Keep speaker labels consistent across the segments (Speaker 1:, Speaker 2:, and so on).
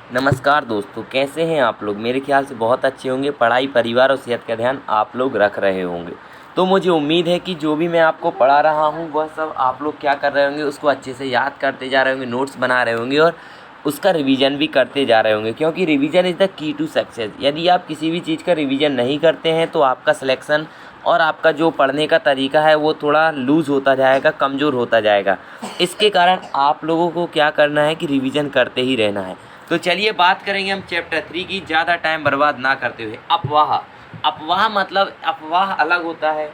Speaker 1: नमस्कार दोस्तों, कैसे हैं आप लोग। मेरे ख्याल से बहुत अच्छे होंगे। पढ़ाई, परिवार और सेहत का ध्यान आप लोग रख रहे होंगे। तो मुझे उम्मीद है कि जो भी मैं आपको पढ़ा रहा हूँ वह सब आप लोग क्या कर रहे होंगे, उसको अच्छे से याद करते जा रहे होंगे, नोट्स बना रहे होंगे और उसका रिवीजन भी करते जा रहे होंगे, क्योंकि revision is the key to success. यदि आप किसी भी चीज़ का रिवीजन नहीं करते हैं तो आपका सिलेक्शन और आपका जो पढ़ने का तरीका है वो थोड़ा लूज़ होता जाएगा, कमज़ोर होता जाएगा। इसके कारण आप लोगों को क्या करना है कि रिवीजन करते ही रहना है। तो चलिए बात करेंगे हम चैप्टर 3 की, ज़्यादा टाइम बर्बाद ना करते हुए। अफवाह। अफवाह मतलब अफवाह अलग होता है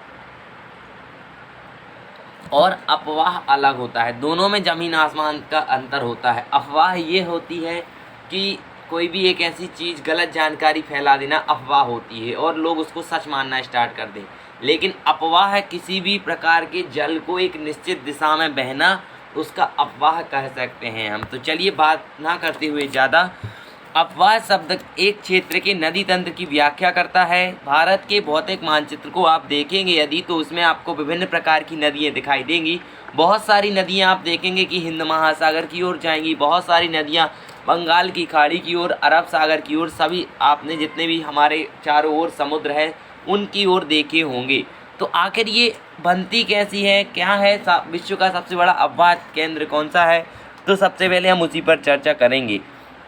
Speaker 1: और अपवाह अलग होता है, दोनों में ज़मीन आसमान का अंतर होता है। अफवाह ये होती है कि कोई भी एक ऐसी चीज़ गलत जानकारी फैला देना अफवाह होती है और लोग उसको सच मानना स्टार्ट कर दें। लेकिन अपवाह है किसी भी प्रकार के जल को एक निश्चित दिशा में बहना, उसका अफवाह कह सकते हैं हम। तो चलिए बात ना करते हुए ज़्यादा, अपवाह शब्द एक क्षेत्र के नदी तंत्र की व्याख्या करता है। भारत के भौतिक मानचित्र को आप देखेंगे यदि, तो उसमें आपको विभिन्न प्रकार की नदियाँ दिखाई देंगी। बहुत सारी नदियाँ आप देखेंगे कि हिंद महासागर की ओर जाएंगी, बहुत सारी नदियाँ बंगाल की खाड़ी की ओर, अरब सागर की ओर, सभी आपने जितने भी हमारे चारों ओर समुद्र है उनकी ओर देखे होंगे। तो आखिर ये बनती कैसी है, क्या है, विश्व का सबसे बड़ा अपवाह केंद्र कौन सा है, तो सबसे पहले हम उसी पर चर्चा करेंगे।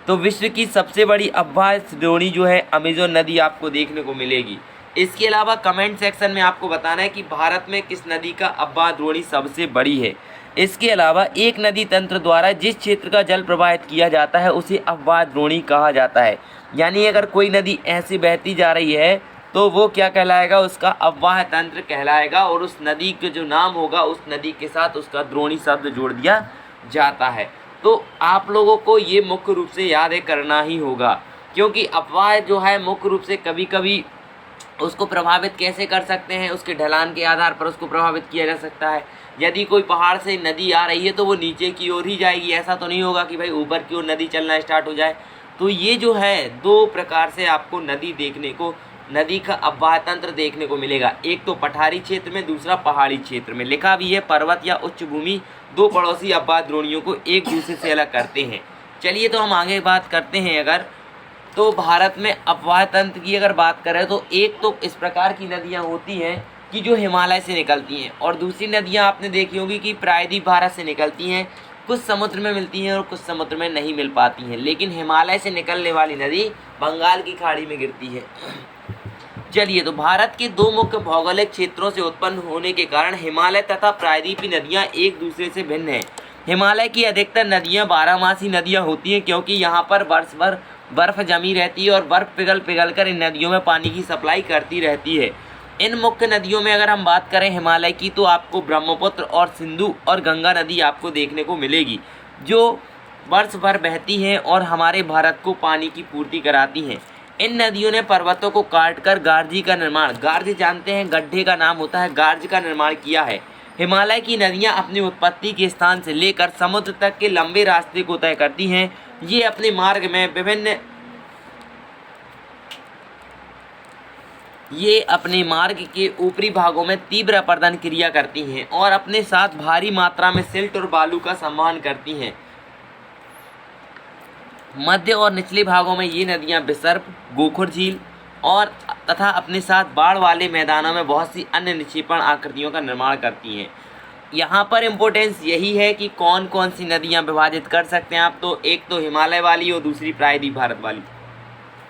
Speaker 1: तो विश्व की सबसे बड़ी अपवाह श्रेणी जो है अमेज़न नदी आपको देखने को मिलेगी। इसके अलावा कमेंट सेक्शन में आपको बताना है कि भारत में किस नदी का अपवाह द्रोणी सबसे बड़ी है। इसके अलावा एक नदी तंत्र द्वारा जिस क्षेत्र का जल प्रवाहित किया जाता है उसे अपवाह द्रोणी कहा जाता है। यानी अगर कोई नदी ऐसे बहती जा रही है तो वो क्या कहलाएगा, उसका अपवाह तंत्र कहलाएगा और उस नदी के जो नाम होगा उस नदी के साथ उसका द्रोणी शब्द जोड़ दिया जाता है। तो आप लोगों को ये मुख्य रूप से याद करना ही होगा, क्योंकि अपवाह जो है मुख्य रूप से कभी कभी उसको प्रभावित कैसे कर सकते हैं, उसके ढलान के आधार पर उसको प्रभावित किया जा सकता है। यदि कोई पहाड़ से नदी आ रही है तो वो नीचे की ओर ही जाएगी, ऐसा तो नहीं होगा कि भाई ऊपर की ओर नदी चलना स्टार्ट हो जाए। तो ये जो है दो प्रकार से आपको नदी देखने को, नदी का अपवाह तंत्र देखने को मिलेगा। एक तो पठारी क्षेत्र में, दूसरा पहाड़ी क्षेत्र में। लिखा भी है पर्वत या उच्च भूमि दो पड़ोसी अपवाह द्रोणियों को एक दूसरे से अलग करते हैं। चलिए तो हम आगे बात करते हैं। अगर तो भारत में अपवाह तंत्र की अगर बात करें तो एक तो इस प्रकार की नदियां होती हैं कि जो हिमालय से निकलती हैं, और दूसरी नदियां आपने देखी होगी कि प्रायद्वीप भारत से निकलती हैं, कुछ समुद्र में मिलती हैं और कुछ समुद्र में नहीं मिल पाती हैं। लेकिन हिमालय से निकलने वाली नदी बंगाल की खाड़ी में गिरती है। चलिए, तो भारत के दो मुख्य भौगोलिक क्षेत्रों से उत्पन्न होने के कारण हिमालय तथा प्रायद्वीपीय नदियां एक दूसरे से भिन्न हैं। हिमालय की अधिकतर नदियां बारहमासी नदियां होती हैं, क्योंकि यहाँ पर वर्ष भर बर्फ जमी रहती है और बर्फ पिघल कर इन नदियों में पानी की सप्लाई करती रहती है। इन मुख्य नदियों में अगर हम बात करें हिमालय की, तो आपको ब्रह्मपुत्र और सिंधु और गंगा नदी आपको देखने को मिलेगी, जो वर्ष भर बहती हैं और हमारे भारत को पानी की पूर्ति कराती हैं। इन नदियों ने पर्वतों को काटकर गार्जी का निर्माण, गार्ज जानते हैं, गड्ढे का नाम होता है, गार्ज का निर्माण किया है। हिमालय की नदियां अपनी उत्पत्ति के स्थान से लेकर समुद्र तक के लंबे रास्ते को तय करती हैं। ये अपने मार्ग में अपने मार्ग के ऊपरी भागों में तीव्र अपरदन क्रिया करती हैं और अपने साथ भारी मात्रा में सिल्ट और बालू का संवहन करती हैं। मध्य और निचले भागों में ये नदियां विसर्प, गोखुर झील और तथा अपने साथ बाढ़ वाले मैदानों में बहुत सी अन्य निक्षेपण आकृतियों का निर्माण करती हैं। यहाँ पर इम्पोर्टेंस यही है कि कौन कौन सी नदियाँ विभाजित कर सकते हैं आप। तो एक तो हिमालय वाली और दूसरी प्रायद्वीप भारत वाली।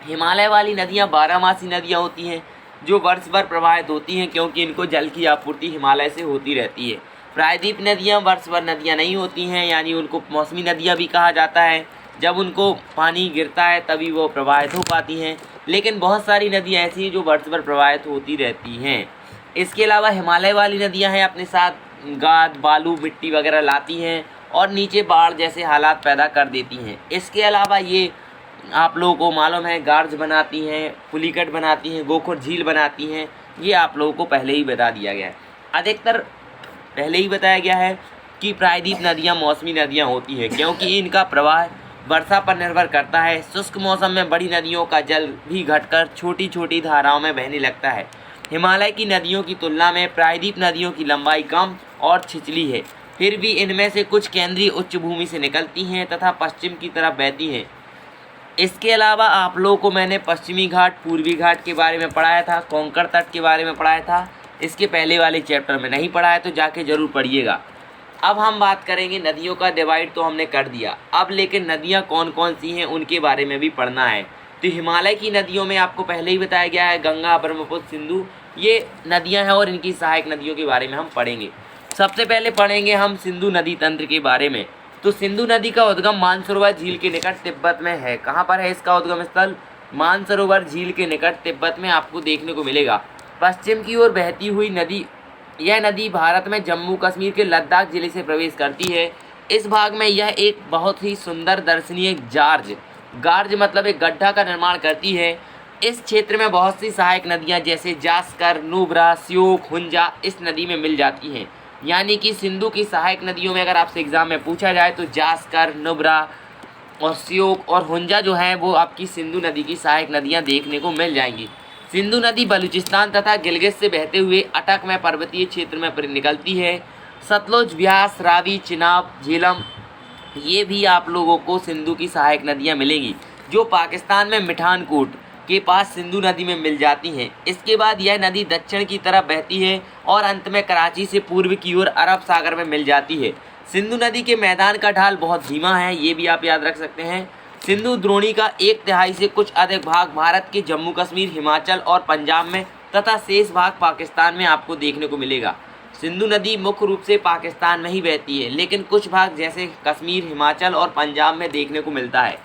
Speaker 1: हिमालय वाली नदियाँ बारहमासी नदियाँ होती हैं जो वर्ष भर प्रवाहित होती हैं, क्योंकि इनको जल की आपूर्ति हिमालय से होती रहती है। प्रायद्वीप नदियाँ वर्ष भर नदियाँ नहीं होती हैं, यानी उनको मौसमी नदियाँ भी कहा जाता है। जब उनको पानी गिरता है तभी वो प्रवाहित हो पाती हैं, लेकिन बहुत सारी नदियाँ ऐसी हैं जो वर्ष भर प्रवाहित होती रहती हैं। इसके अलावा हिमालय वाली नदियाँ हैं अपने साथ गाद, बालू, मिट्टी वगैरह लाती हैं और नीचे बाढ़ जैसे हालात पैदा कर देती हैं। इसके अलावा ये आप लोगों को मालूम है गार्ज बनाती हैं, पुलिकट बनाती हैं, गोखुर झील बनाती हैं। ये आप लोगों को पहले ही बता दिया गया है, अधिकतर पहले ही बताया गया है कि प्रायद्वीप नदियाँ मौसमी नदियाँ होती हैं, क्योंकि इनका प्रवाह वर्षा पर निर्भर करता है। शुष्क मौसम में बड़ी नदियों का जल भी घटकर छोटी छोटी धाराओं में बहने लगता है। हिमालय की नदियों की तुलना में प्रायद्वीप नदियों की लंबाई कम और छिछली है, फिर भी इनमें से कुछ केंद्रीय उच्च भूमि से निकलती हैं तथा पश्चिम की तरफ बहती हैं। इसके अलावा आप लोगों को मैंने पश्चिमी घाट, पूर्वी घाट के बारे में पढ़ाया था, कोंकण तट के बारे में पढ़ाया था। इसके पहले वाले चैप्टर में नहीं पढ़ा है तो जाके ज़रूर पढ़िएगा। अब हम बात करेंगे नदियों का डिवाइड तो हमने कर दिया, अब लेकिन नदियाँ कौन कौन सी हैं उनके बारे में भी पढ़ना है। तो हिमालय की नदियों में आपको पहले ही बताया गया है, गंगा, ब्रह्मपुत्र, सिंधु, ये नदियाँ हैं और इनकी सहायक नदियों के बारे में हम पढ़ेंगे। सबसे पहले पढ़ेंगे हम सिंधु नदी तंत्र के बारे में। तो सिंधु नदी का उद्गम मानसरोवर झील के निकट तिब्बत में है। कहाँ पर है इसका उद्गम स्थल? मानसरोवर झील के निकट तिब्बत में आपको देखने को मिलेगा। पश्चिम की ओर बहती हुई नदी, यह नदी भारत में जम्मू कश्मीर के लद्दाख जिले से प्रवेश करती है। इस भाग में यह एक बहुत ही सुंदर दर्शनीय गार्ज मतलब एक गड्ढा का निर्माण करती है। इस क्षेत्र में बहुत सी सहायक नदियाँ जैसे जास्कर, नुब्रा, श्योक, हुंजा इस नदी में मिल जाती हैं। यानी कि सिंधु की सहायक नदियों में अगर आपसे एग्जाम में पूछा जाए तो जास्कर, नुब्रा और श्योक और हुंजा जो है वो आपकी सिंधु नदी की सहायक नदियाँ देखने को मिल जाएंगी। सिंधु नदी बलूचिस्तान तथा गिलगित से बहते हुए अटक में पर्वतीय क्षेत्र में निकलती है। सतलुज, ब्यास, रावी, चिनाब, झेलम ये भी आप लोगों को सिंधु की सहायक नदियां मिलेंगी, जो पाकिस्तान में मिठानकोट के पास सिंधु नदी में मिल जाती हैं। इसके बाद यह नदी दक्षिण की तरफ बहती है और अंत में कराची से पूर्व की ओर अरब सागर में मिल जाती है। सिंधु नदी के मैदान का ढाल बहुत धीमा है, ये भी आप याद रख सकते हैं। सिंधु द्रोणी का 1/3 से कुछ अधिक भाग भारत के जम्मू कश्मीर, हिमाचल और पंजाब में तथा शेष भाग पाकिस्तान में आपको देखने को मिलेगा। सिंधु नदी मुख्य रूप से पाकिस्तान में ही बहती है, लेकिन कुछ भाग जैसे कश्मीर, हिमाचल और पंजाब में देखने को मिलता है।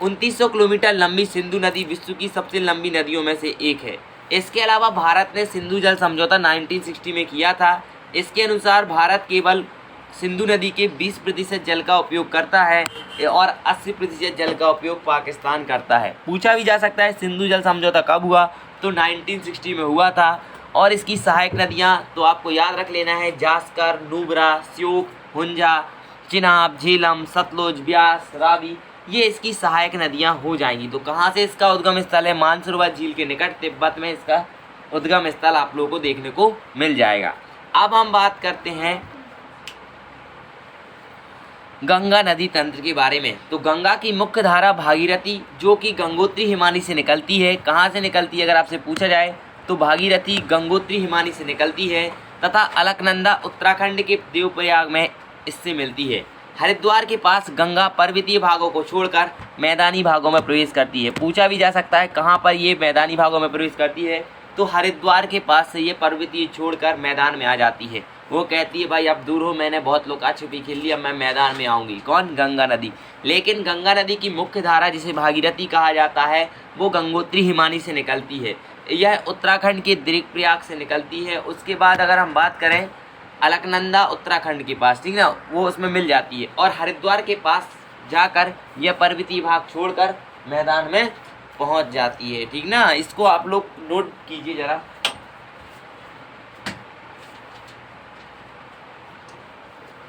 Speaker 1: 2900 किलोमीटर लंबी सिंधु नदी विश्व की सबसे लंबी नदियों में से एक है। इसके अलावा भारत ने सिंधु जल समझौता 1960 में किया था। इसके अनुसार भारत केवल सिंधु नदी के 20% जल का उपयोग करता है और 80% जल का उपयोग पाकिस्तान करता है। पूछा भी जा सकता है सिंधु जल समझौता कब हुआ, तो 1960 में हुआ था। और इसकी सहायक नदियां तो आपको याद रख लेना है, जास्कर, नुब्रा, श्योक, हुंजा, चिनाब, झेलम, सतलुज, ब्यास, रावी, ये इसकी सहायक नदियां हो जाएंगी। तो कहाँ से इसका उद्गम स्थल है? मानसरोवर झील के निकट तिब्बत में इसका उद्गम स्थल आप लोगों को देखने को मिल जाएगा। अब हम बात करते हैं गंगा नदी तंत्र के बारे में। तो गंगा की मुख्य धारा भागीरथी, जो कि गंगोत्री हिमानी से निकलती है। कहाँ से निकलती है अगर आपसे पूछा जाए तो भागीरथी गंगोत्री हिमानी से निकलती है तथा अलकनंदा उत्तराखंड के देवप्रयाग में इससे मिलती है। हरिद्वार के पास गंगा पर्वतीय भागों को छोड़कर मैदानी भागों में प्रवेश करती है। पूछा भी जा सकता है कहाँ पर ये मैदानी भागों में प्रवेश करती है, तो हरिद्वार के पास से ये पर्वतीय छोड़कर मैदान में आ जाती है। वो कहती है भाई अब दूर हो, मैंने बहुत लुका छिपी खेल ली, अब मैं मैदान में आऊँगी। कौन? गंगा नदी। लेकिन गंगा नदी की मुख्य धारा जिसे भागीरथी कहा जाता है वो गंगोत्री हिमानी से निकलती है। यह उत्तराखंड के देवप्रयाग से निकलती है। उसके बाद अगर हम बात करें अलकनंदा उत्तराखंड के पास, ठीक ना, वो उसमें मिल जाती है और हरिद्वार के पास जाकर यह पर्वतीय भाग छोड़कर मैदान में पहुंच जाती है। ठीक ना, इसको आप लोग नोट कीजिए जरा।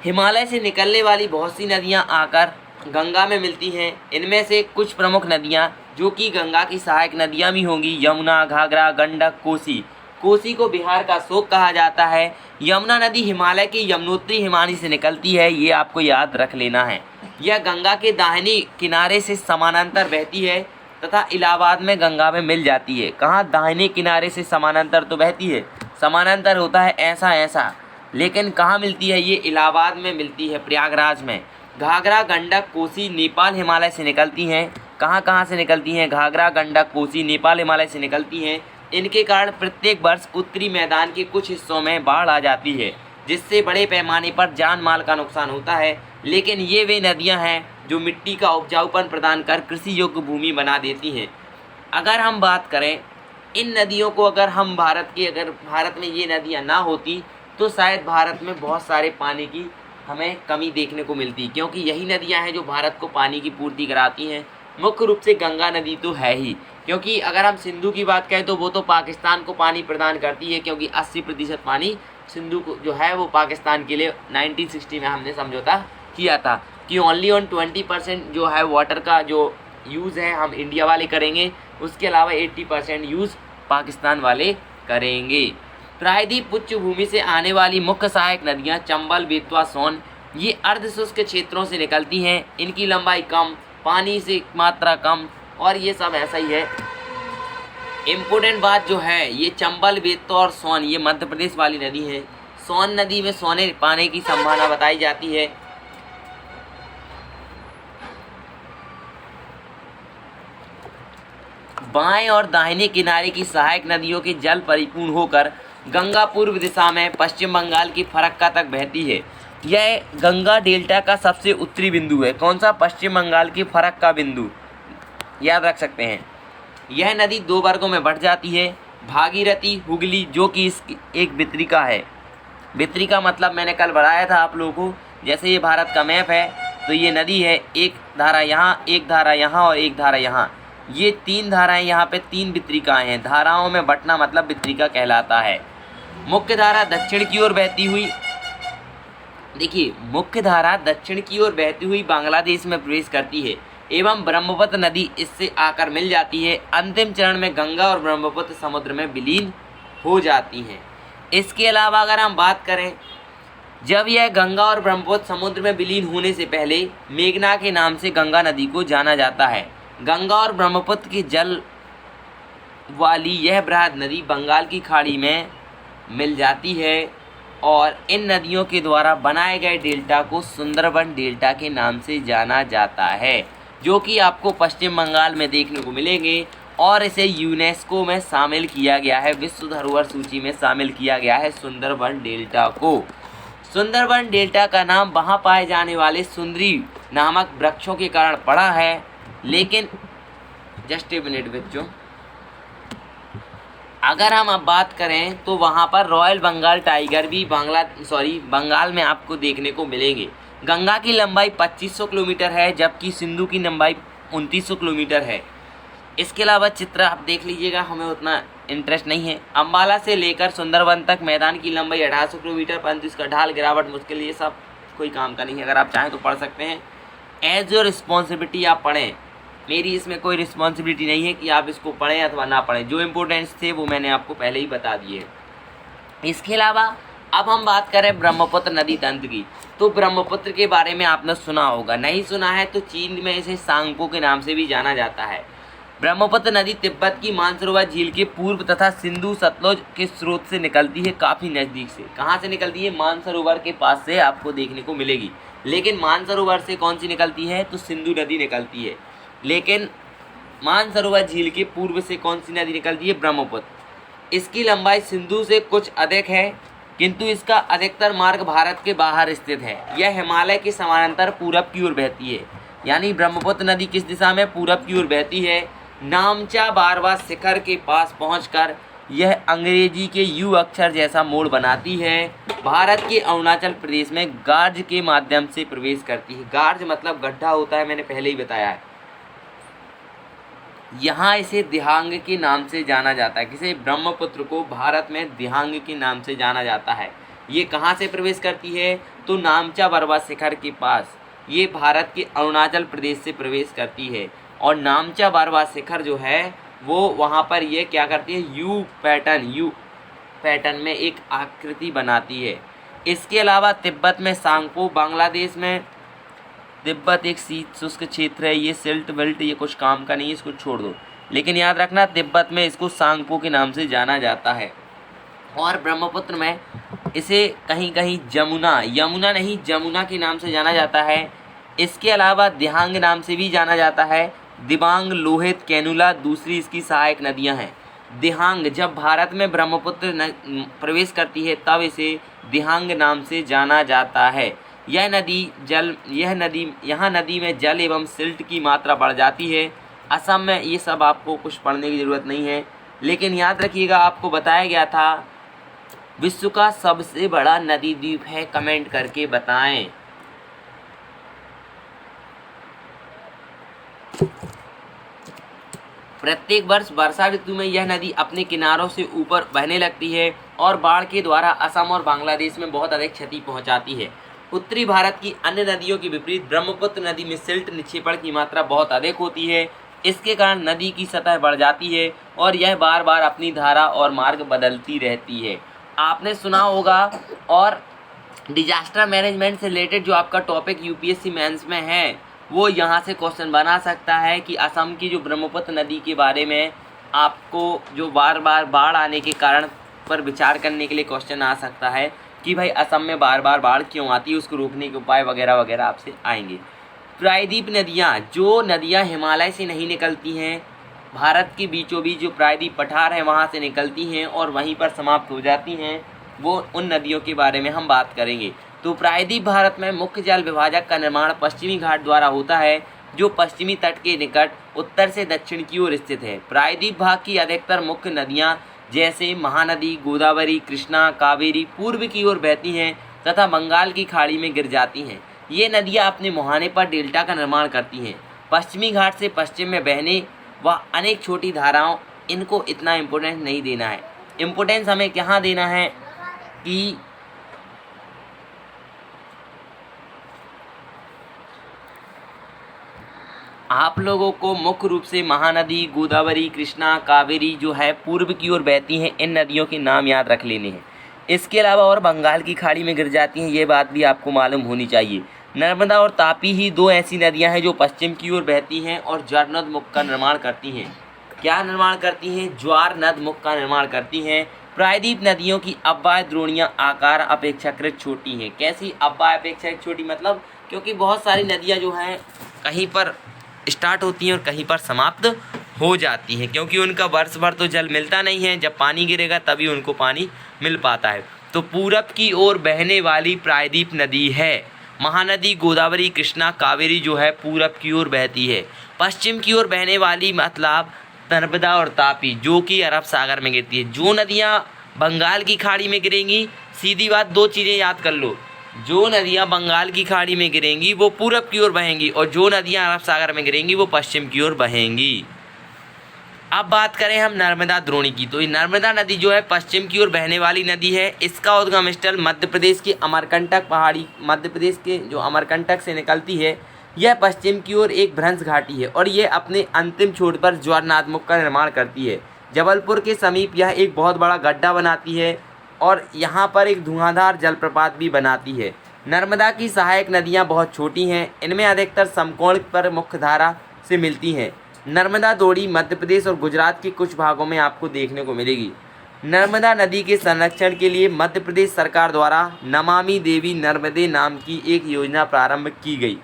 Speaker 1: हिमालय से निकलने वाली बहुत सी नदियां आकर गंगा में मिलती हैं। इनमें से कुछ प्रमुख नदियां जो कि गंगा की सहायक नदियां भी होंगी, यमुना, घाघरा, गंडक, कोसी। कोसी को बिहार का शोक कहा जाता है। यमुना नदी हिमालय की यमुनोत्री हिमानी से निकलती है, ये आपको याद रख लेना है। यह गंगा के दाहिनी किनारे से समानांतर बहती है तथा इलाहाबाद में गंगा में मिल जाती है। कहाँ? दाहिने किनारे से समानांतर तो बहती है, समानांतर होता है ऐसा ऐसा, लेकिन कहाँ मिलती है? ये इलाहाबाद में मिलती है, प्रयागराज में। घाघरा, गंडक, कोसी नेपाल हिमालय से निकलती हैं। कहाँ कहाँ से निकलती हैं? घाघरा, गंडक, कोसी नेपाल हिमालय से निकलती हैं। इनके कारण प्रत्येक वर्ष उत्तरी मैदान के कुछ हिस्सों में बाढ़ आ जाती है, जिससे बड़े पैमाने पर जान माल का नुकसान होता है। लेकिन ये वे नदियाँ हैं जो मिट्टी का उपजाऊपन प्रदान कर कृषि योग्य भूमि बना देती हैं। अगर हम बात करें इन नदियों को, अगर भारत में ये नदियाँ ना होती तो शायद भारत में बहुत सारे पानी की हमें कमी देखने को मिलती, क्योंकि यही नदियां हैं जो भारत को पानी की पूर्ति कराती हैं। मुख्य रूप से गंगा नदी तो है ही, क्योंकि अगर हम सिंधु की बात करें तो वो तो पाकिस्तान को पानी प्रदान करती है, क्योंकि 80% पानी सिंधु को जो है वो पाकिस्तान के लिए 1960 में हमने समझौता किया था कि ओनली ऑन 20% जो है वाटर का जो यूज़ है हम इंडिया वाले करेंगे, उसके अलावा 80% यूज़ पाकिस्तान वाले करेंगे। प्रायद्वीप उच्च भूमि से आने वाली मुख्य सहायक नदियां चंबल, बेतवा, सोन ये अर्धशुष्क क्षेत्रों से निकलती हैं। इनकी लंबाई कम पानी से मात्रा कम, और ये सब ऐसा ही है। इम्पोर्टेंट बात जो है, ये चंबल, बेतवा और सोन, ये मध्य प्रदेश वाली नदी है। सोन नदी में सोने पाने की संभावना बताई जाती है। बाएं और दाहिने किनारे की सहायक नदियों के जल परिपूर्ण होकर गंगा पूर्व दिशा में पश्चिम बंगाल की फरक्का तक बहती है। यह गंगा डेल्टा का सबसे उत्तरी बिंदु है। कौन सा? पश्चिम बंगाल की फरक्का बिंदु, याद रख सकते हैं। यह नदी दो वर्गों में बढ़ जाती है, भागीरथी, हुगली, जो कि इसकी एक वितरिका है। वितरिका मतलब मैंने कल बढ़ाया था आप लोगों को, जैसे ये भारत का मैप है तो ये नदी है, एक धारा यहाँ, एक धारा यहाँ और एक धारा यहाँ, ये तीन धाराएं, यहाँ पे तीन वितरिकाएं हैं। धाराओं में बंटना मतलब वितरिका कहलाता है। मुख्य धारा दक्षिण की ओर बहती हुई, देखिए मुख्य धारा दक्षिण की ओर बहती हुई बांग्लादेश में प्रवेश करती है एवं ब्रह्मपुत्र नदी इससे आकर मिल जाती है। अंतिम चरण में गंगा और ब्रह्मपुत्र समुद्र में विलीन हो जाती हैं। इसके अलावा अगर हम बात करें, जब यह गंगा और ब्रह्मपुत्र समुद्र में विलीन होने से पहले मेघना के नाम से गंगा नदी को जाना जाता है। गंगा और ब्रह्मपुत्र के जल वाली यह बृहद नदी बंगाल की खाड़ी में मिल जाती है और इन नदियों के द्वारा बनाए गए डेल्टा को सुंदरबन डेल्टा के नाम से जाना जाता है, जो कि आपको पश्चिम बंगाल में देखने को मिलेंगे और इसे यूनेस्को में शामिल किया गया है, विश्व धरोहर सूची में शामिल किया गया है सुंदरबन डेल्टा को। सुंदरबन डेल्टा का नाम वहाँ पाए जाने वाले सुंदरी नामक वृक्षों के कारण पड़ा है, लेकिन जस्ट ए मिनट बच्चों, अगर हम अब बात करें तो वहाँ पर रॉयल बंगाल टाइगर भी बंगाल में आपको देखने को मिलेंगे। गंगा की लंबाई 2500 किलोमीटर है, जबकि सिंधु की लंबाई 2900 किलोमीटर है। इसके अलावा चित्र आप देख लीजिएगा, हमें उतना इंटरेस्ट नहीं है। अम्बाला से लेकर सुंदरबन तक मैदान की लंबाई 1800 किलोमीटर, परंतु इसका ढाल गिरावट मुश्किल, ये सब कोई काम का नहीं है। अगर आप चाहें तो पढ़ सकते हैं। एज योर रिस्पॉन्सिबिलिटी, आप पढ़ें, मेरी इसमें कोई रिस्पॉन्सिबिलिटी नहीं है कि आप इसको पढ़ें अथवा ना पढ़ें। जो इम्पोर्टेंट्स थे वो मैंने आपको पहले ही बता दिए। इसके अलावा अब हम बात करें ब्रह्मपुत्र नदी तंत्र की, तो ब्रह्मपुत्र के बारे में आपने सुना होगा, नहीं सुना है तो चीन में इसे सांगपो के नाम से भी जाना जाता है। ब्रह्मपुत्र नदी तिब्बत की मानसरोवर झील के पूर्व तथा सिंधु सतलुज के स्रोत से निकलती है, काफ़ी नज़दीक से। कहाँ से निकलती है? मानसरोवर के पास से आपको देखने को मिलेगी। लेकिन मानसरोवर से कौन सी निकलती है? तो सिंधु नदी निकलती है। लेकिन मानसरोवर झील के पूर्व से कौन सी नदी निकलती है? ब्रह्मपुत्र। इसकी लंबाई सिंधु से कुछ अधिक है, किंतु इसका अधिकतर मार्ग भारत के बाहर स्थित है। यह हिमालय के समानांतर पूरब की ओर बहती है। यानी ब्रह्मपुत्र नदी किस दिशा में? पूरब की ओर बहती है। नामचा बारवा शिखर के पास पहुंचकर यह अंग्रेजी के यू अक्षर जैसा मोड़ बनाती है। भारत के अरुणाचल प्रदेश में गार्ज के माध्यम से प्रवेश करती है। गार्ज मतलब गड्ढा होता है, मैंने पहले ही बताया है। यहाँ इसे दिहांग के नाम से जाना जाता है। किसे? ब्रह्मपुत्र को भारत में दिहांग के नाम से जाना जाता है। ये कहाँ से प्रवेश करती है? तो नामचा बरवा शिखर के पास। ये भारत के अरुणाचल प्रदेश से प्रवेश करती है और नामचा बरवा शिखर जो है वो वहाँ पर ये क्या करती है? यू पैटर्न में एक आकृति बनाती है। इसके अलावा तिब्बत में सांगपो, बांग्लादेश में तिब्बत एक शुष्क क्षेत्र है, ये सिल्ट बेल्ट ये कुछ काम का नहीं है, इसको छोड़ दो। लेकिन याद रखना तिब्बत में इसको सांगपो के नाम से जाना जाता है। और ब्रह्मपुत्र में इसे कहीं कहीं जमुना के नाम से जाना जाता है। इसके अलावा दिहांग नाम से भी जाना जाता है। दिबांग, लोहित, कैनुला दूसरी इसकी सहायक नदियां हैं। दिहांग, जब भारत में ब्रह्मपुत्र प्रवेश करती है तब इसे दिहांग नाम से जाना जाता है। यहाँ नदी में जल एवं सिल्ट की मात्रा बढ़ जाती है। असम में ये सब आपको कुछ पढ़ने की ज़रूरत नहीं है, लेकिन याद रखिएगा आपको बताया गया था विश्व का सबसे बड़ा नदी द्वीप है। कमेंट करके बताएं। प्रत्येक वर्ष वर्षा ऋतु में यह नदी अपने किनारों से ऊपर बहने लगती है और बाढ़ के द्वारा असम और बांग्लादेश में बहुत अधिक क्षति पहुंचाती है। उत्तरी भारत की अन्य नदियों के विपरीत ब्रह्मपुत्र नदी में सिल्ट निक्षेपण की मात्रा बहुत अधिक होती है। इसके कारण नदी की सतह बढ़ जाती है और यह बार बार अपनी धारा और मार्ग बदलती रहती है। आपने सुना होगा। और डिजास्टर मैनेजमेंट से रिलेटेड जो आपका टॉपिक यूपीएससी मेंस में है वो यहाँ से क्वेश्चन बना सकता है कि असम की जो ब्रह्मपुत्र नदी के बारे में आपको जो बार बार बाढ़ आने के कारण पर विचार करने के लिए क्वेश्चन आ सकता है कि भाई असम में बार बार बाढ़ क्यों आती है, उसको रोकने के उपाय वगैरह वगैरह आपसे आएंगे। प्रायद्वीप नदियाँ, जो नदियाँ हिमालय से नहीं निकलती हैं, भारत के बीचों बीच जो प्रायद्वीप पठार है वहाँ से निकलती हैं और वहीं पर समाप्त हो जाती हैं, वो उन नदियों के बारे में हम बात करेंगे। तो प्रायद्वीप भारत में मुख्य जल विभाजक का निर्माण पश्चिमी घाट द्वारा होता है, जो पश्चिमी तट के निकट उत्तर से दक्षिण की ओर स्थित है। प्रायद्वीप भाग की अधिकतर मुख्य नदियाँ जैसे महानदी, गोदावरी, कृष्णा, कावेरी पूर्व की ओर बहती हैं तथा बंगाल की खाड़ी में गिर जाती हैं। ये नदियाँ अपने मुहाने पर डेल्टा का निर्माण करती हैं। पश्चिमी घाट से पश्चिम में बहने व अनेक छोटी धाराओं, इनको इतना इम्पोर्टेंस नहीं देना है। इम्पोर्टेंस हमें कहाँ देना है कि आप लोगों को मुख्य रूप से महानदी, गोदावरी, कृष्णा, कावेरी जो है पूर्व की ओर बहती हैं, इन नदियों के नाम याद रख लेने हैं। इसके अलावा और बंगाल की खाड़ी में गिर जाती हैं, ये बात भी आपको मालूम होनी चाहिए। नर्मदा और तापी ही दो ऐसी नदियां हैं जो पश्चिम की ओर बहती हैं और ज्वारनद मुख का निर्माण करती हैं। क्या निर्माण करती हैं? ज्वारनद मुख का निर्माण करती हैं। प्रायद्वीप नदियों की अव्वाय द्रोणियाँ आकार अपेक्षाकृत छोटी हैं। कैसी अव्वाय अपेक्षाकृत छोटी? मतलब क्योंकि बहुत सारी नदियाँ जो हैं कहीं पर स्टार्ट होती हैं और कहीं पर समाप्त हो जाती हैं, क्योंकि उनका वर्ष भर तो जल मिलता नहीं है, जब पानी गिरेगा तभी उनको पानी मिल पाता है। तो पूरब की ओर बहने वाली प्रायद्वीप नदी है महानदी, गोदावरी, कृष्णा, कावेरी जो है पूरब की ओर बहती है। पश्चिम की ओर बहने वाली मतलब नर्मदा और तापी जो कि अरब सागर में गिरती है। जो नदियाँ बंगाल की खाड़ी में गिरेंगी, सीधी बात, दो चीज़ें याद कर लो, जो नदियाँ बंगाल की खाड़ी में गिरेंगी वो पूरब की ओर बहेंगी और जो नदियाँ अरब सागर में गिरेंगी वो पश्चिम की ओर बहेंगी। अब बात करें हम नर्मदा द्रोणी की, तो ये नर्मदा नदी जो है पश्चिम की ओर बहने वाली नदी है। इसका उद्गम स्थल मध्य प्रदेश की अमरकंटक पहाड़ी, मध्य प्रदेश के जो अमरकंटक से निकलती है। यह पश्चिम की ओर एक भ्रंश घाटी है और ये अपने अंतिम छोर पर ज्वारनाद मुख का निर्माण करती है। जबलपुर के समीप यह एक बहुत बड़ा गड्ढा बनाती है और यहाँ पर एक धुआंधार जलप्रपात भी बनाती है। नर्मदा की सहायक नदियाँ बहुत छोटी हैं, इनमें अधिकतर समकोण पर मुख्य धारा से मिलती हैं। नर्मदा द्रोणी मध्य प्रदेश और गुजरात के कुछ भागों में आपको देखने को मिलेगी। नर्मदा नदी के संरक्षण के लिए मध्य प्रदेश सरकार द्वारा नमामि देवी नर्मदे नाम की एक योजना प्रारंभ की गई।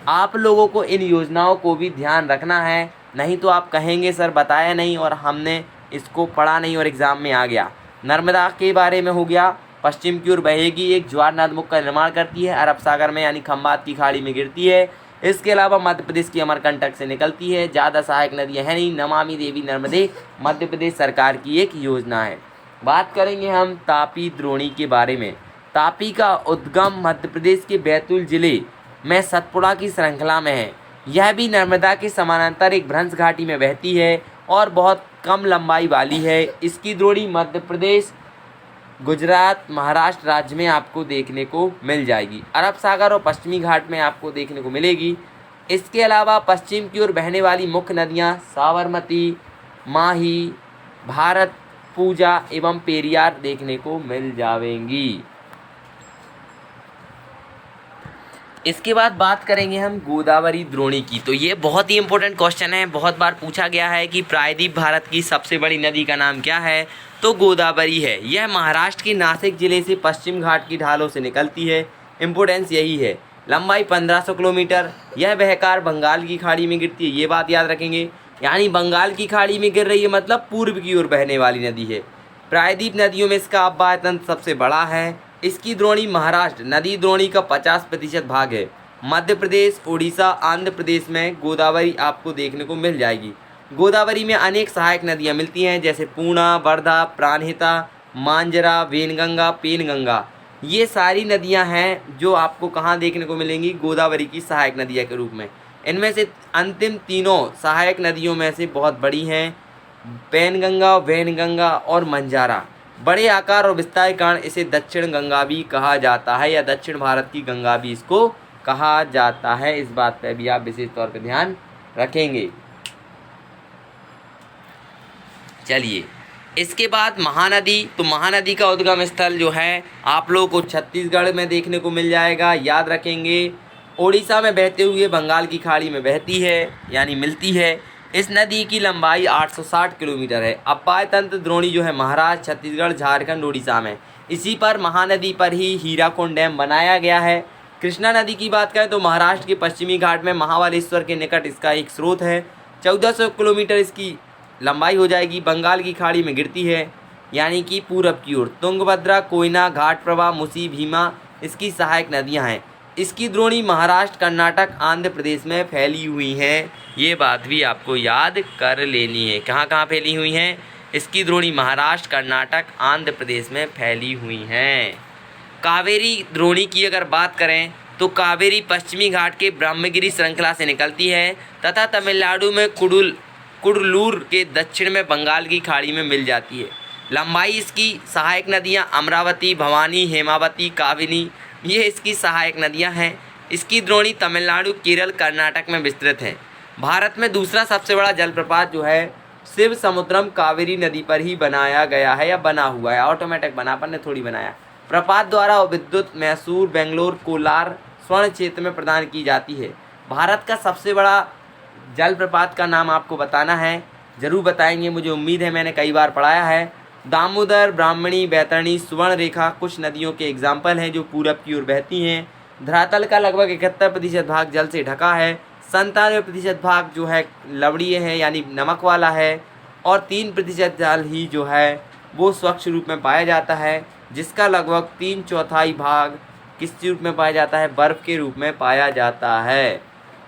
Speaker 1: आप लोगों को इन योजनाओं को भी ध्यान रखना है, नहीं तो आप कहेंगे सर बताया नहीं और हमने इसको पढ़ा नहीं और एग्ज़ाम में आ गया। नर्मदा के बारे में हो गया, पश्चिम की ओर बहेगी, एक ज्वारनाद मुख का निर्माण करती है, अरब सागर में यानी खंबात की खाड़ी में गिरती है। इसके अलावा मध्य प्रदेश की अमरकंटक से निकलती है। ज़्यादा सहायक नदियाँ हैं नहीं। नमामि देवी नर्मदे मध्य प्रदेश सरकार की एक योजना है। बात करेंगे हम तापी द्रोणी के बारे में। तापी का उद्गम मध्य प्रदेश के बैतूल जिले में सतपुड़ा की श्रृंखला में है। यह भी नर्मदा के समानांतर एक भ्रंश घाटी में बहती है और बहुत कम लंबाई वाली है। इसकी द्रोणी मध्य प्रदेश, गुजरात, महाराष्ट्र राज्य में आपको देखने को मिल जाएगी। अरब सागर और पश्चिमी घाट में आपको देखने को मिलेगी। इसके अलावा पश्चिम की ओर बहने वाली मुख्य नदियाँ साबरमती, माही, भारत पूजा एवं पेरियार देखने को मिल जाएंगी। इसके बाद बात करेंगे हम गोदावरी द्रोणी की। तो ये बहुत ही इंपॉर्टेंट क्वेश्चन है, बहुत बार पूछा गया है कि प्रायद्वीप भारत की सबसे बड़ी नदी का नाम क्या है, तो गोदावरी है। यह महाराष्ट्र के नासिक जिले से पश्चिम घाट की ढालों से निकलती है। इम्पोर्टेंस यही है। लंबाई 1500 किलोमीटर। यह बहकर बंगाल की खाड़ी में गिरती है, ये बात याद रखेंगे। यानी बंगाल की खाड़ी में गिर रही है मतलब पूर्व की ओर बहने वाली नदी है। प्रायद्वीप नदियों में इसका आयतन सबसे बड़ा है। इसकी द्रोणी महाराष्ट्र नदी द्रोणी का 50% भाग है। मध्य प्रदेश, उड़ीसा, आंध्र प्रदेश में गोदावरी आपको देखने को मिल जाएगी। गोदावरी में अनेक सहायक नदियाँ मिलती हैं जैसे पूर्णा, वर्धा, प्राणहिता, मांजरा, वेनगंगा, पेनगंगा। ये सारी नदियाँ हैं जो आपको कहाँ देखने को मिलेंगी, गोदावरी की सहायक नदियाँ के रूप में। इनमें से अंतिम तीनों सहायक नदियों में से बहुत बड़ी हैं, पेनगंगा, वेनगंगा और मंजारा। बड़े आकार और विस्तार के कारण इसे दक्षिण गंगा भी कहा जाता है या दक्षिण भारत की गंगा भी इसको कहा जाता है। इस बात पर भी आप विशेष तौर पर ध्यान रखेंगे। चलिए, इसके बाद महानदी। तो महानदी का उद्गम स्थल जो है आप लोगों को छत्तीसगढ़ में देखने को मिल जाएगा, याद रखेंगे। ओडिशा में बहते हुए बंगाल की खाड़ी में बहती है यानी मिलती है। इस नदी की लंबाई 860 किलोमीटर है। अपाय तंत्र द्रोणी जो है महाराष्ट्र, छत्तीसगढ़, झारखंड, उड़ीसा में। इसी पर महानदी पर ही हीराकुंड डैम बनाया गया है। कृष्णा नदी की बात करें तो महाराष्ट्र के पश्चिमी घाट में महाबलेश्वर के निकट इसका एक स्रोत है। 1400 किलोमीटर इसकी लंबाई हो जाएगी। बंगाल की खाड़ी में गिरती है यानी कि पूरब की ओर। तुंगभद्रा, कोयना, घाटप्रभा, मुसी, भीमा इसकी सहायक नदियां हैं। इसकी द्रोणी महाराष्ट्र, कर्नाटक, आंध्र प्रदेश में फैली हुई हैं। ये बात भी आपको याद कर लेनी है। कहाँ कहाँ फैली हुई हैं? इसकी द्रोणी महाराष्ट्र, कर्नाटक, आंध्र प्रदेश में फैली हुई हैं। कावेरी द्रोणी की अगर बात करें तो कावेरी पश्चिमी घाट के ब्रह्मगिरी श्रृंखला से निकलती है तथा तमिलनाडु में कुडलूर के दक्षिण में बंगाल की खाड़ी में मिल जाती है। लंबाई इसकी सहायक नदियां अमरावती, भवानी, हेमावती, काबिनी ये इसकी सहायक नदियां हैं। इसकी द्रोणी तमिलनाडु, केरल, कर्नाटक में विस्तृत है। भारत में दूसरा सबसे बड़ा जलप्रपात जो है शिव समुद्रम कावेरी नदी पर ही बनाया गया है या बना हुआ है। ऑटोमेटिक बना, अपन ने थोड़ी बनाया। प्रपात द्वारा विद्युत मैसूर, बेंगलोर, कोलार स्वर्ण क्षेत्र में प्रदान की जाती है। भारत का सबसे बड़ा जलप्रपात का नाम आपको बताना है, जरूर बताएंगे, मुझे उम्मीद है, मैंने कई बार पढ़ाया है। दामोदर, ब्राह्मणी, बैतरणी, सुवर्ण रेखा कुछ नदियों के एग्जाम्पल हैं जो पूरब की ओर बहती हैं। धरातल का लगभग 71% भाग जल से ढका है। 97% भाग जो है लवणीय है यानी नमक वाला है और 3% जल ही जो है वो स्वच्छ रूप में पाया जाता है, जिसका लगभग 3/4 भाग किस रूप में पाया जाता है? बर्फ़ के रूप में पाया जाता है।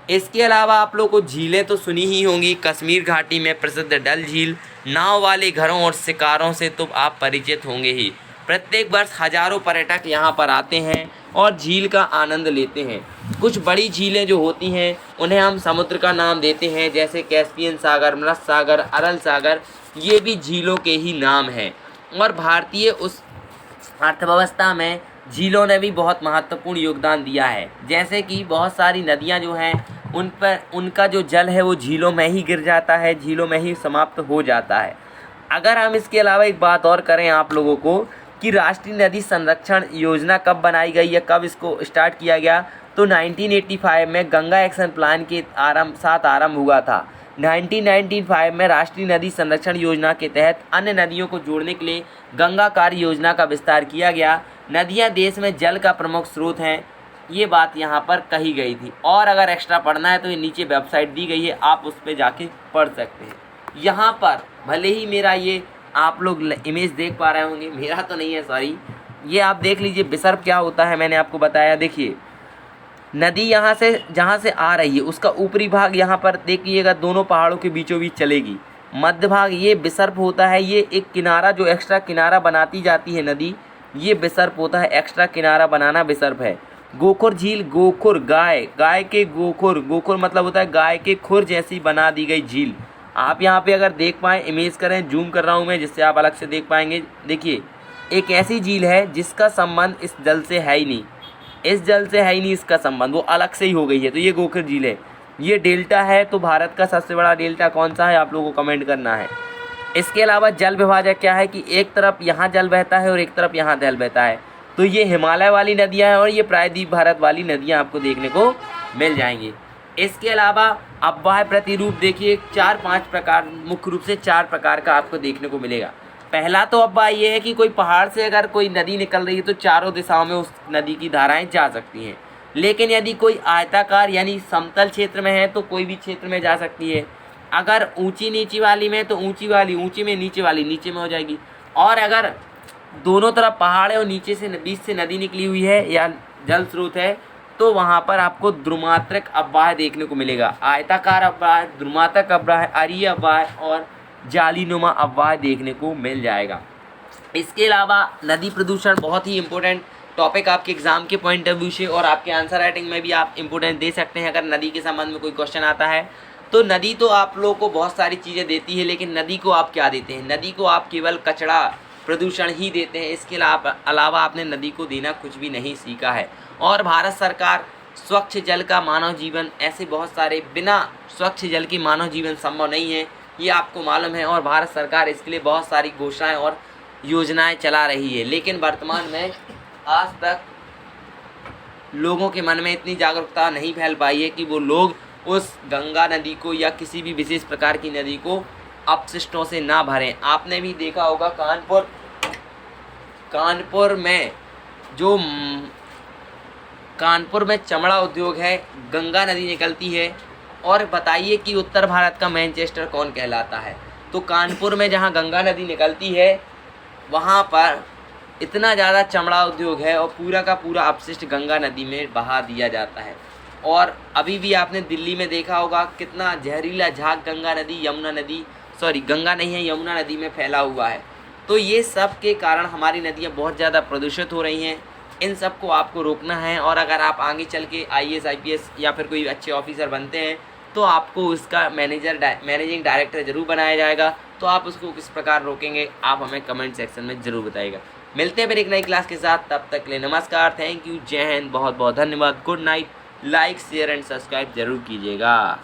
Speaker 1: इसके अलावा आप लोगों को झीलें तो सुनी ही होंगी। कश्मीर घाटी में प्रसिद्ध डल झील, नाव वाले घरों और शिकारों से तो आप परिचित होंगे ही। प्रत्येक वर्ष हजारों पर्यटक यहाँ पर आते हैं और झील का आनंद लेते हैं। कुछ बड़ी झीलें जो होती हैं उन्हें हम समुद्र का नाम देते हैं, जैसे कैस्पियन सागर, मृत सागर, अरल सागर, ये भी झीलों के ही नाम हैं। और भारतीय उस अर्थव्यवस्था में झीलों ने भी बहुत महत्वपूर्ण योगदान दिया है। जैसे कि बहुत सारी नदियाँ जो हैं उन पर उनका जो जल है वो झीलों में ही गिर जाता है, झीलों में ही समाप्त हो जाता है। अगर हम इसके अलावा एक बात और करें आप लोगों को कि राष्ट्रीय नदी संरक्षण योजना कब बनाई गई या कब इसको स्टार्ट किया गया, तो 1985 में गंगा एक्शन प्लान के साथ आरंभ हुआ था। 1995 में राष्ट्रीय नदी संरक्षण योजना के तहत अन्य नदियों को जोड़ने के लिए गंगा कार्य योजना का विस्तार किया गया। नदियाँ देश में जल का प्रमुख स्रोत हैं, ये बात यहाँ पर कही गई थी। और अगर एक्स्ट्रा पढ़ना है तो ये नीचे वेबसाइट दी गई है, आप उस पर जाके पढ़ सकते हैं। यहाँ पर भले ही मेरा ये आप लोग इमेज देख पा रहे होंगे, मेरा तो नहीं है सॉरी, ये आप देख लीजिए विसर्प क्या होता है मैंने आपको बताया। देखिए नदी यहाँ से जहाँ से आ रही है उसका ऊपरी भाग यहाँ पर देखिएगा दोनों पहाड़ों के बीचों बीच चलेगी। मध्य भाग ये विसर्प होता है, ये एक किनारा जो एक्स्ट्रा किनारा बनाती जाती है नदी, ये विसर्प होता है। एक्स्ट्रा किनारा बनाना विसर्प है। गोखुर झील, गोखुर गाय के गोखुर मतलब होता है गाय के खुर जैसी बना दी गई झील। आप यहाँ पे अगर देख पाएँ, इमेज करें, जूम कर रहा हूँ मैं जिससे आप अलग से देख पाएंगे। देखिए एक ऐसी झील है जिसका संबंध इस जल से है ही नहीं, इस जल से है ही नहीं इसका संबंध, वो अलग से ही हो गई है। तो ये गोखुर झील है, ये डेल्टा है। तो भारत का सबसे बड़ा डेल्टा कौन सा है आप लोगों को कमेंट करना है। इसके अलावा जल विभाजक क्या है कि एक तरफ यहाँ जल बहता है और एक तरफ यहाँ जल बहता है। तो ये हिमालय वाली नदियाँ हैं और ये प्रायद्वीप भारत वाली नदियाँ आपको देखने को मिल जाएंगी। इसके अलावा अफवाह प्रतिरूप देखिए 4-5 प्रकार, मुख्य रूप से 4 प्रकार का आपको देखने को मिलेगा। पहला तो अफवाह ये है कि कोई पहाड़ से अगर कोई नदी निकल रही है तो चारों दिशाओं में उस नदी की धाराएं जा सकती हैं। लेकिन यदि कोई आयताकार यानी समतल क्षेत्र में है तो कोई भी क्षेत्र में जा सकती है। अगर ऊंची नीची वाली में तो ऊंची वाली ऊंची में, नीचे वाली नीचे में हो जाएगी। और अगर दोनों तरफ पहाड़ है और नीचे से बीच से नदी निकली हुई है या जल स्रोत है तो वहाँ पर आपको द्विमात्रक अफवाह देखने को मिलेगा। आयताकार अफवाह, द्विमात्रक अफवाह, अरीय अफवाह और जालीनुमा अफवाह देखने को मिल जाएगा। इसके अलावा नदी प्रदूषण बहुत ही इंपॉर्टेंट टॉपिक आपके एग्जाम के पॉइंट ऑफ व्यू से और आपके आंसर राइटिंग में भी आप इंपॉर्टेंस दे सकते हैं। अगर नदी के संबंध में कोई क्वेश्चन आता है तो नदी तो आप लोगों को बहुत सारी चीज़ें देती है, लेकिन नदी को आप क्या देते हैं? नदी को आप केवल कचरा प्रदूषण ही देते हैं। इसके अलावा आपने नदी को देना कुछ भी नहीं सीखा है। और भारत सरकार स्वच्छ जल का मानव जीवन, ऐसे बहुत सारे, बिना स्वच्छ जल की मानव जीवन संभव नहीं है, ये आपको मालूम है। और भारत सरकार इसके लिए बहुत सारी घोषणाएं और योजनाएं चला रही है, लेकिन वर्तमान में आज तक लोगों के मन में इतनी जागरूकता नहीं फैल पाई है कि वो लोग उस गंगा नदी को या किसी भी विशेष प्रकार की नदी को अपशिष्टों से ना भरें। आपने भी देखा होगा कानपुर में चमड़ा उद्योग है, गंगा नदी निकलती है। और बताइए कि उत्तर भारत का मैनचेस्टर कौन कहलाता है? तो कानपुर में जहाँ गंगा नदी निकलती है वहाँ पर इतना ज़्यादा चमड़ा उद्योग है और पूरा का पूरा अपशिष्ट गंगा नदी में बहा दिया जाता है। और अभी भी आपने दिल्ली में देखा होगा कितना जहरीला झाग गंगा नहीं है, यमुना नदी में फैला हुआ है। तो ये सब के कारण हमारी नदियाँ बहुत ज़्यादा प्रदूषित हो रही हैं। इन सब को आपको रोकना है। और अगर आप आगे चल के IAS IPS या फिर कोई अच्छे ऑफिसर बनते हैं तो आपको उसका मैनेजिंग डायरेक्टर ज़रूर बनाया जाएगा। तो आप उसको किस प्रकार रोकेंगे आप हमें कमेंट सेक्शन में ज़रूर बताइएगा। मिलते हैं फिर एक नई क्लास के साथ, तब तक के लिए नमस्कार, थैंक यू, जय हिंद, बहुत बहुत धन्यवाद, good night. Like share and subscribe जरूर कीजिएगा।